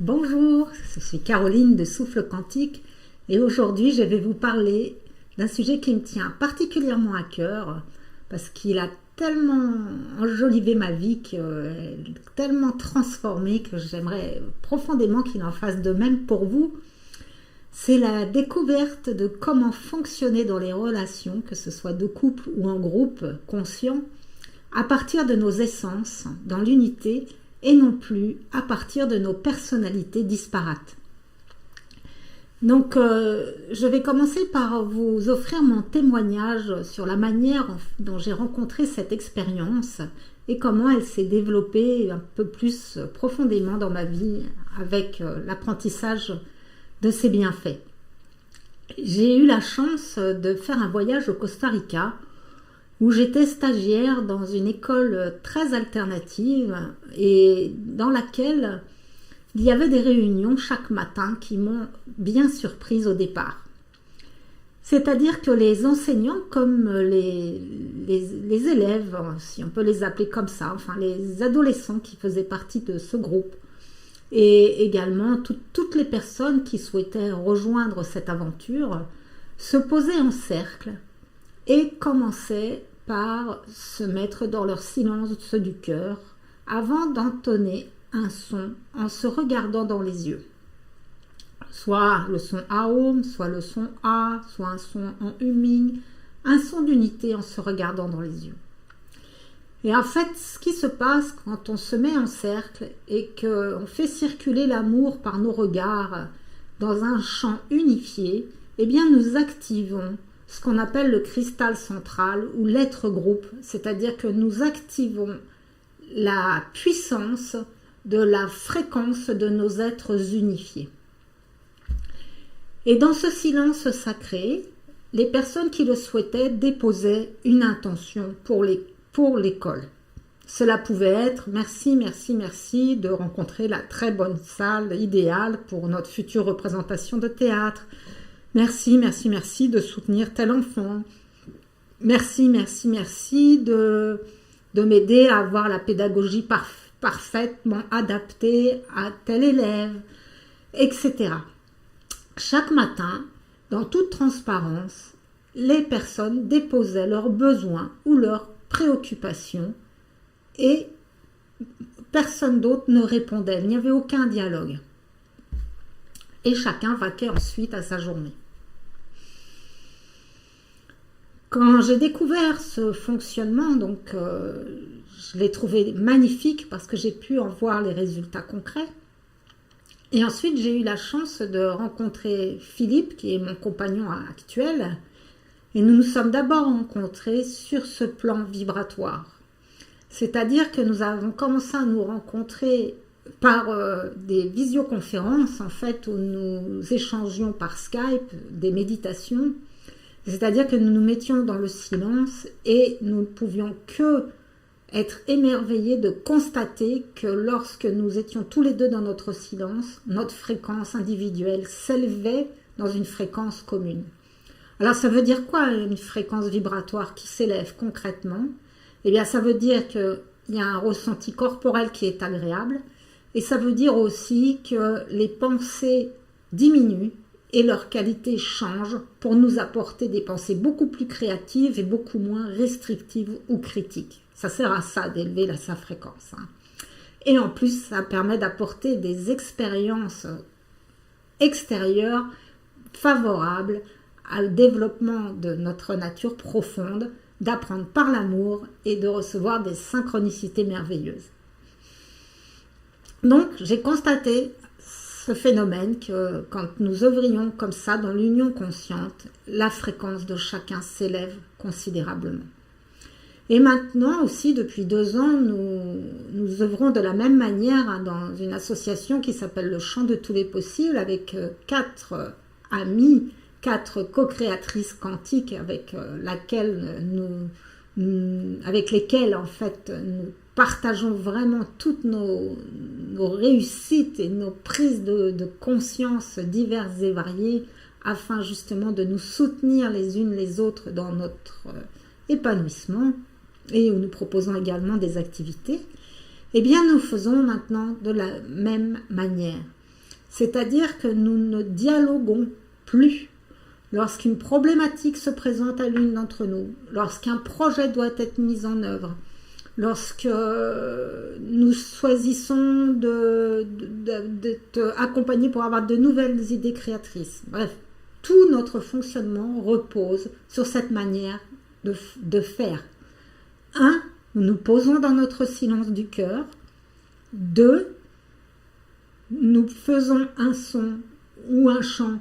Bonjour, je suis Caroline de Souffle Quantique et aujourd'hui je vais vous parler d'un sujet qui me tient particulièrement à cœur parce qu'il a tellement enjolivé ma vie, tellement transformé que j'aimerais profondément qu'il en fasse de même pour vous. C'est la découverte de comment fonctionner dans les relations, que ce soit de couple ou en groupe conscient, à partir de nos essences, dans l'unité, et non plus à partir de nos personnalités disparates. Donc, je vais commencer par vous offrir mon témoignage sur la manière dont j'ai rencontré cette expérience et comment elle s'est développée un peu plus profondément dans ma vie avec l'apprentissage de ses bienfaits. J'ai eu la chance de faire un voyage au Costa Rica où j'étais stagiaire dans une école très alternative et dans laquelle il y avait des réunions chaque matin qui m'ont bien surprise au départ. C'est-à-dire que les enseignants, comme les élèves, si on peut les appeler comme ça, enfin les adolescents qui faisaient partie de ce groupe, et également toutes les personnes qui souhaitaient rejoindre cette aventure, se posaient en cercle et commençaient par se mettre dans leur silence du cœur avant d'entonner un son en se regardant dans les yeux. Soit le son Aum, soit le son A, soit un son en humming, un son d'unité en se regardant dans les yeux. Et en fait, ce qui se passe quand on se met en cercle et qu'on fait circuler l'amour par nos regards dans un champ unifié, eh bien nous activons ce qu'on appelle le cristal central ou l'être groupe, c'est-à-dire que nous activons la puissance de la fréquence de nos êtres unifiés. Et dans ce silence sacré, les personnes qui le souhaitaient déposaient une intention pour l'école. Cela pouvait être merci, merci, merci de rencontrer la très bonne salle idéale pour notre future représentation de théâtre. Merci, merci, merci de soutenir tel enfant. Merci, merci, merci de m'aider à avoir la pédagogie parfaitement adaptée à tel élève, etc. Chaque matin, dans toute transparence, les personnes déposaient leurs besoins ou leurs préoccupations et personne d'autre ne répondait. Il n'y avait aucun dialogue. Et chacun vaquait ensuite à sa journée. Quand j'ai découvert ce fonctionnement, donc je l'ai trouvé magnifique parce que j'ai pu en voir les résultats concrets. Et ensuite, j'ai eu la chance de rencontrer Philippe, qui est mon compagnon actuel. Et nous nous sommes d'abord rencontrés sur ce plan vibratoire. C'est-à-dire que nous avons commencé à nous rencontrer par des visioconférences, en fait, où nous échangions par Skype des méditations. C'est-à-dire que nous nous mettions dans le silence et nous ne pouvions que être émerveillés de constater que lorsque nous étions tous les deux dans notre silence, notre fréquence individuelle s'élevait dans une fréquence commune. Alors ça veut dire quoi une fréquence vibratoire qui s'élève concrètement? Eh bien ça veut dire qu'il y a un ressenti corporel qui est agréable et ça veut dire aussi que les pensées diminuent et leur qualité change pour nous apporter des pensées beaucoup plus créatives et beaucoup moins restrictives ou critiques. Ça sert à ça d'élever sa fréquence. Et en plus, ça permet d'apporter des expériences extérieures favorables au développement de notre nature profonde, d'apprendre par l'amour et de recevoir des synchronicités merveilleuses. Donc, j'ai constaté ce phénomène que quand nous œuvrions comme ça dans l'union consciente, la fréquence de chacun s'élève considérablement. Et maintenant aussi, depuis 2 ans, nous œuvrons de la même manière dans une association qui s'appelle le Champ de tous les possibles avec 4 amies, 4 co-créatrices quantiques avec lesquelles en fait nous partageons vraiment toutes nos réussites et nos prises de conscience diverses et variées afin justement de nous soutenir les unes les autres dans notre épanouissement et où nous proposons également des activités. Eh bien, nous faisons maintenant de la même manière. C'est-à-dire que nous ne dialoguons plus. Lorsqu'une problématique se présente à l'une d'entre nous, lorsqu'un projet doit être mis en œuvre, lorsque nous choisissons d'être accompagnés pour avoir de nouvelles idées créatrices. Bref, tout notre fonctionnement repose sur cette manière de faire. 1. Nous nous posons dans notre silence du cœur. 2. Nous faisons un son ou un chant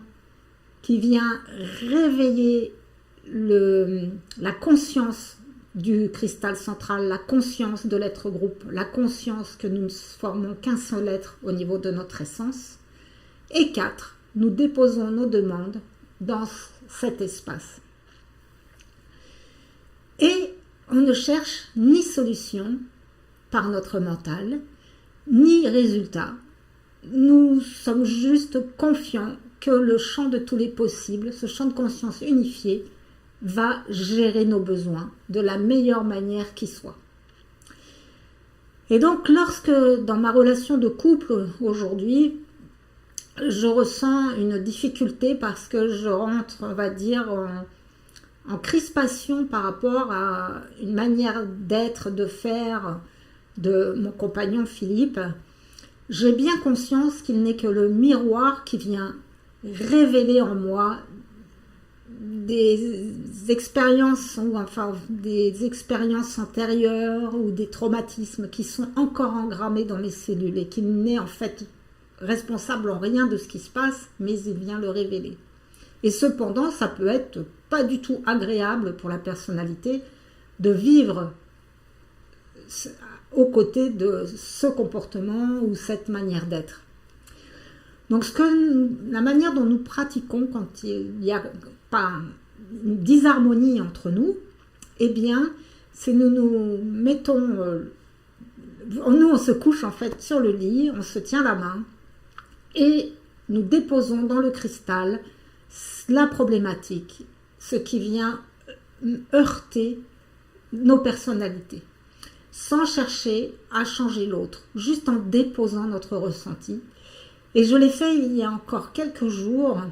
qui vient réveiller la conscience du cristal central, la conscience de l'être groupe, la conscience que nous ne formons qu'un seul être au niveau de notre essence. Et 4, nous déposons nos demandes dans cet espace. Et on ne cherche ni solution par notre mental, ni résultat. Nous sommes juste confiants que le champ de tous les possibles, ce champ de conscience unifié, va gérer nos besoins de la meilleure manière qui soit. Et donc, lorsque dans ma relation de couple aujourd'hui, je ressens une difficulté parce que je rentre, on va dire, en crispation par rapport à une manière d'être, de faire de mon compagnon Philippe, j'ai bien conscience qu'il n'est que le miroir qui vient révéler en moi des expériences ou enfin des expériences antérieures ou des traumatismes qui sont encore engrammés dans mes cellules et qui n'est en fait responsable en rien de ce qui se passe, mais il vient le révéler. Et cependant, ça peut être pas du tout agréable pour la personnalité de vivre aux côtés de ce comportement ou cette manière d'être. Donc la manière dont nous pratiquons quand il n'y a pas une disharmonie entre nous, eh bien, c'est nous mettons, nous on se couche en fait sur le lit, on se tient la main et nous déposons dans le cristal la problématique, ce qui vient heurter nos personnalités, sans chercher à changer l'autre, juste en déposant notre ressenti. Et je l'ai fait il y a encore quelques jours,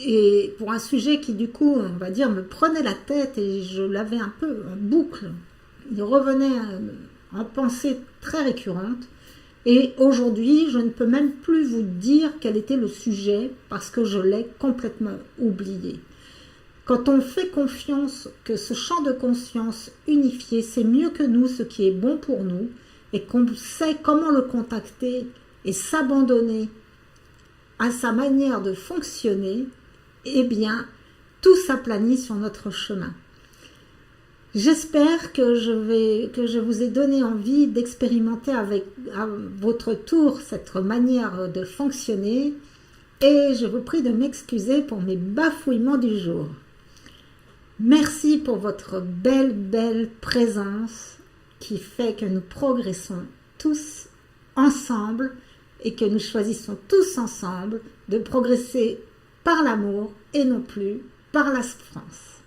et pour un sujet qui du coup, on va dire, me prenait la tête et je l'avais un peu en boucle. Il revenait en pensée très récurrente. Et aujourd'hui, je ne peux même plus vous dire quel était le sujet parce que je l'ai complètement oublié. Quand on fait confiance que ce champ de conscience unifié, c'est mieux que nous ce qui est bon pour nous et qu'on sait comment le contacter et s'abandonner à sa manière de fonctionner, eh bien, tout s'aplanit sur notre chemin. J'espère que je vous ai donné envie d'expérimenter à votre tour cette manière de fonctionner et je vous prie de m'excuser pour mes bafouillements du jour. Merci pour votre belle présence qui fait que nous progressons tous ensemble et que nous choisissons tous ensemble de progresser par l'amour et non plus par la souffrance.